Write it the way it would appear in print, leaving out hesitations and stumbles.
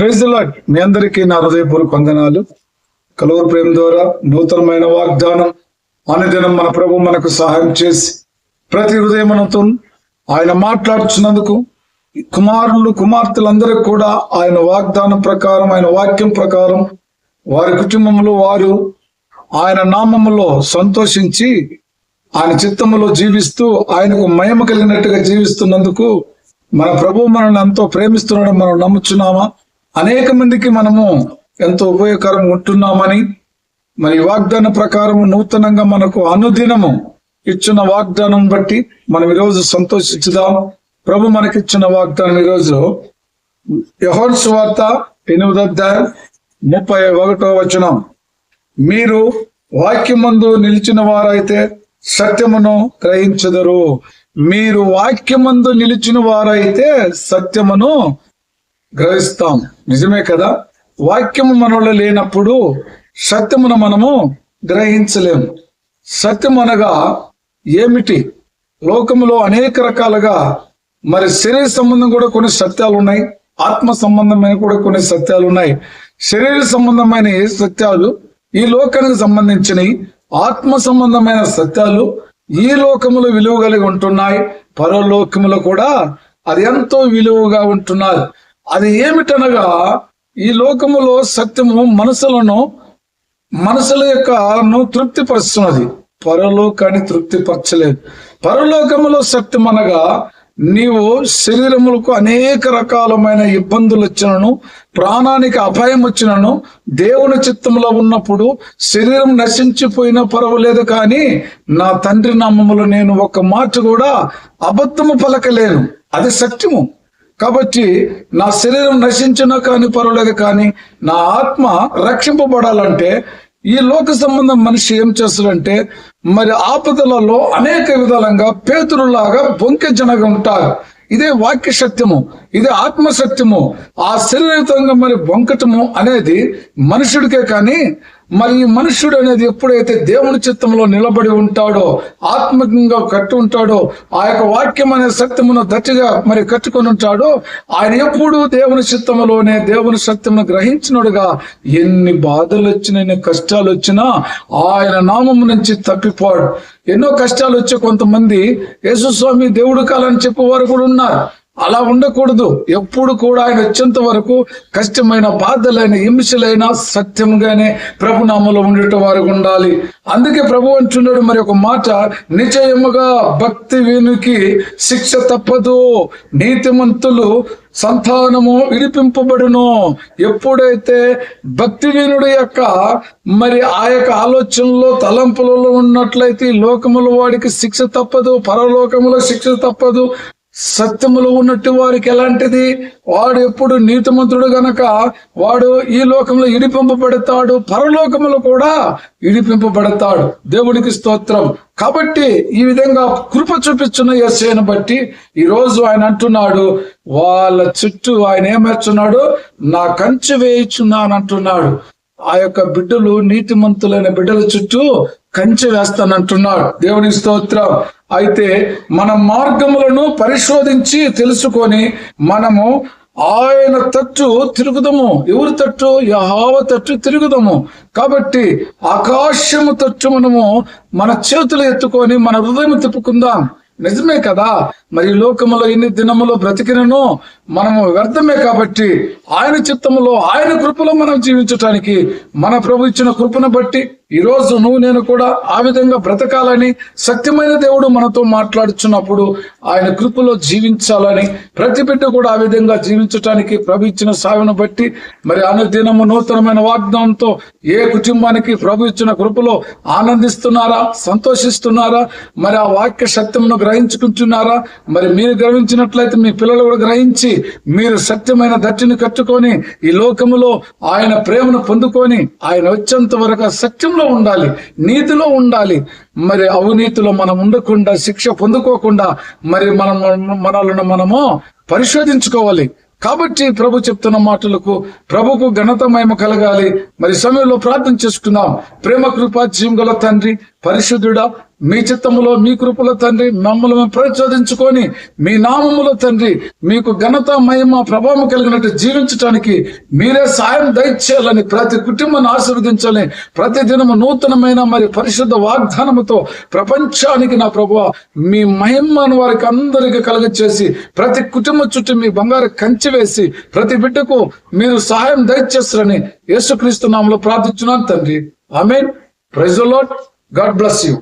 Praise the lord. మీ అందరికీ నా హృదయపూర్వక వందనాలు. కలువరి ప్రేమ ద్వారా నూతనమైన వాగ్దానం అనుదినం మన ప్రభు మనకు సహాయం చేసి ప్రతి హృదయమునతో ఆయన మాట్లాడుచున్నందుకు కుమారులు కుమార్తెలందరికీ కూడా ఆయన వాగ్దానం ప్రకారం, ఆయన వాక్యం ప్రకారం వారి కుటుంబంలో వారు ఆయన నామములో సంతోషించి ఆయన చిత్తములో జీవిస్తూ ఆయనకు మహిమ కలిగినట్టుగా జీవిస్తున్నందుకు మన ప్రభు మనల్ని ఎంతో ప్రేమిస్తున్నాడని మనం నమ్ముచున్నామా? అనేక మందికి మనము ఎంతో ఉపయోగకరం ఉంటున్నామని మరి వాగ్దాన ప్రకారం నూతనంగా మనకు అనుదినము ఇచ్చిన వాగ్దానం బట్టి మనం ఈరోజు సంతోషించుదాం. ప్రభు మనకిచ్చిన వాగ్దానం ఈరోజు యోహాను సువార్త 8వ అధ్యాయం 31వ వచనం. మీరు వాక్యమందు నిలిచిన వారైతే సత్యమును గ్రహించెదరు. మీరు వాక్యమందు నిలిచిన వారైతే సత్యమును గ్రహిస్తాం. నిజమే కదా? వాక్యము మనలో లేనప్పుడు సత్యమును మనము గ్రహించలేము. సత్యం అనగా ఏమిటి? లోకములో అనేక రకాలుగా మరి శరీర సంబంధం కూడా కొన్ని సత్యాలు ఉన్నాయి, ఆత్మ సంబంధమైన కూడా కొన్ని సత్యాలు ఉన్నాయి. శరీర సంబంధమైన ఏ సత్యాలు ఈ లోకానికి సంబంధించినవి, ఆత్మ సంబంధమైన సత్యాలు ఈ లోకములో విలువ కలిగి ఉంటున్నాయి, పరలోకములో కూడా అది ఎంతో విలువగా ఉంటున్నారు. అది ఏమిటనగా ఈ లోకములో సత్యము మనసుల యొక్క తృప్తిపరుస్తున్నది, పరలోకాన్ని తృప్తిపరచలేదు. పరలోకములో సత్యం అనగా నీవు శరీరములకు అనేక రకాలమైన ఇబ్బందులు వచ్చినను, ప్రాణానికి అపాయం వచ్చినను, దేవుని చిత్తంలో ఉన్నప్పుడు శరీరం నశించిపోయినా పర్వాలేదు, కానీ నా తండ్రి నామములో నేను ఒక మాట కూడా అబద్ధము పలకలేను. అది సత్యము. కాబట్టి నా శరీరం నశించినా కానీ పర్వాలేదు, కానీ నా ఆత్మ రక్షింపబడాలంటే ఈ లోక సంబంధం మనిషి ఏం చేస్తాడంటే మరి ఆపదలలో అనేక విధాలుగా పేతురులాగా బొంకెజనగా ఉంటారు. ఇదే వాక్య సత్యము, ఇదే ఆత్మ సత్యము. ఆ శరీరయుతంగా మరి బొంకటము అనేది మనుషుడికే, కానీ మరి ఈ మనుష్యుడు అనేది ఎప్పుడైతే దేవుని చిత్తంలో నిలబడి ఉంటాడో, ఆత్మకంగా కట్టు ఉంటాడో, ఆ యొక్క వాక్యం అనే సత్యమును దట్టిగా మరి కట్టుకొని ఉంటాడో, ఆయన ఎప్పుడు దేవుని చిత్తములోనే దేవుని సత్యమును గ్రహించినడుగా ఎన్ని బాధలు వచ్చినా, ఎన్ని కష్టాలు వచ్చినా ఆయన నామము నుంచి తప్పిపోడు. ఎన్నో కష్టాలు వచ్చే కొంతమంది యేసుస్వామి దేవుడు కాలని చెప్పేవారు కూడా ఉన్నారు. అలా ఉండకూడదు. ఎప్పుడు కూడా ఆయన వచ్చేంత వరకు కష్టమైన, బాధలైన, హింసలైన సత్యంగానే ప్రభునామంలో ఉండేట వారికి ఉండాలి. అందుకే ప్రభు అంటున్నాడు మరి ఒక మాట, నిశ్చయముగా భక్తి వీనికి శిక్ష తప్పదు, నీతిమంతులు సంతానము విడిపింపబడును. ఎప్పుడైతే భక్తిహీనుడి యొక్క మరి ఆ యొక్క ఆలోచనలో, తలంపులలో ఉన్నట్లయితే ఈ లోకములో వాడికి శిక్ష తప్పదు, పరలోకములో శిక్ష తప్పదు. సత్యములో ఉన్నట్టు వారికి ఎలాంటిది? వాడు ఎప్పుడు నీతిమంతుడు గనక వాడు ఈ లోకంలో ఇడిపింపబడతాడు, పరలోకములో కూడా ఇడిపింపబడతాడు. దేవునికి స్తోత్రం. కాబట్టి ఈ విధంగా కృప చూపించిన యేసయ్యను బట్టి ఈ రోజు ఆయన అంటున్నాడు, వాళ్ళ చుట్టూ ఆయన ఏమేస్తున్నాడు? నా కంచె వేయుచున్నాను అంటున్నాడు. ఆ యొక్క బిడ్డలు, నీతిమంతులైన బిడ్డల చుట్టూ కంచె వేస్తానంటున్నాడు. దేవుని స్తోత్రం. అయితే మన మార్గములను పరిశోధించి తెలుసుకొని మనము ఆయన తట్టు తిరుగుదము. ఎవరి తట్టు? యెహోవా తట్టు తిరుగుదము. కాబట్టి ఆకాశము తట్టు మనము మన చేతులు ఎత్తుకొని మన హృదయం తిప్పుకుందాం. నిజమే కదా? మరి లోకములో ఎన్ని దినములో బ్రతికినను మనము వ్యర్థమే. కాబట్టి ఆయన చిత్తములో, ఆయన కృపలో మనం జీవించటానికి మన ప్రభు ఇచ్చిన కృపను బట్టి ఈ రోజు నువ్వు నేను కూడా ఆ విధంగా బ్రతకాలని సత్యమైన దేవుడు మనతో మాట్లాడుచున్నప్పుడు ఆయన కృపలో జీవించాలని, ప్రతి బిడ్డ కూడా ఆ విధంగా జీవించటానికి ప్రభు ఇచ్చిన సాగును బట్టి మరి అనుదినము నూతనమైన వాగ్దానంతో ఏ కుటుంబానికి ప్రభు ఇచ్చిన కృపలో ఆనందిస్తున్నారా, సంతోషిస్తున్నారా? మరి ఆ వాక్య సత్యమును గ్రహించుకుంటున్నారా? మరి మీరు గ్రహించినట్లయితే మీ పిల్లలు కూడా గ్రహించి మీరు సత్యమైన దట్టిని కట్టుకొని ఈ లోకములో ఆయన ప్రేమను పొందుకొని ఆయన వచ్చేంత వరకు సత్యంలో ఉండాలి, నీతిలో ఉండాలి. మరి అవినీతిలో మనం ఉండకుండా, శిక్ష పొందుకోకుండా మరి మనల్ని మనము పరిశోధించుకోవాలి. కాబట్టి ప్రభు చెప్తున్న మాటలకు ప్రభుకు ఘనత మహిమ కలగాలి. మరి సమయంలో ప్రార్థన చేసుకుందాం. ప్రేమ కృప జీవం గల తండ్రి, పరిశుద్ధుడా, మీ చిత్తములో మీ కృపలో తండ్రి మమ్మల్ని ప్రచోదించుకొని మీ నామములో తండ్రి మీకు ఘనత మహిమ ప్రభావం కలిగినట్టు జీవించటానికి మీరే సాయం దయచేయాలని, ప్రతి కుటుంబాన్ని ఆశీర్వదించాలని, ప్రతి దినము నూతనమైన మరి పరిశుద్ధ వాగ్దానముతో ప్రపంచానికి నా ప్రభువా మీ మహిమను వారికి అందరికీ కలుగచేసి ప్రతి కుటుంబం చుట్టూ మీ బంగారు కంచె వేసి ప్రతి బిడ్డకు మీరు సహాయం దయచేస్తారని యేసుక్రీస్తు నామములో ప్రార్థించున్నాను తండ్రి. ఆమేన్. Praise the lord. God bless you.